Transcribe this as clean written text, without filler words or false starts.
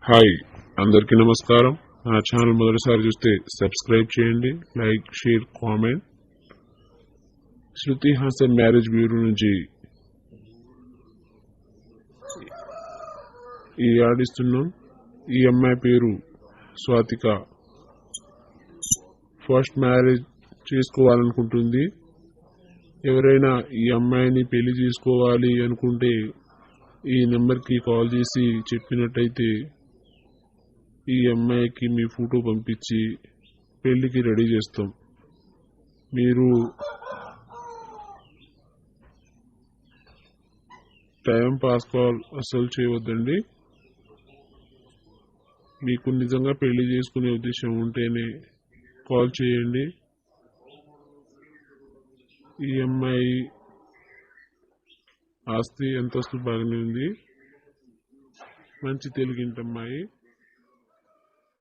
Hi, అందరికీ నమస్కారం. నా ఛానల్ మొదటిసారి చూస్తే సబ్స్క్రైబ్ చేయండి, like, share, comment. Shruti Haasan marriage bureau నుంచి ఈ ఆడిస్తున్నాం. ఈ అమ్మాయి పేరు స్వాతిక. First marriage చేసుకోవాలనుకుంటుంది. ఎవరైనా ఈ అమ్మాయిని పెళ్లి చేసుకోవాలి అనుకుంటే ఈ నెంబర్కి కాల్ చేసి చెప్పినట్టయితే ఈ అమ్మాయికి మీ ఫోటో పంపించి పెళ్లికి రెడీ చేస్తాం. మీరు టైం పాస్ కాల్ అసలు చేయవద్దండి. మీకు నిజంగా పెళ్లి చేసుకునే ఉద్దేశం ఉంటేనే కాల్ చేయండి. ఈ అమ్మాయి ఆస్తి అంతస్తు బాగానే ఉంది. మంచి తెలుగింటి అమ్మాయి.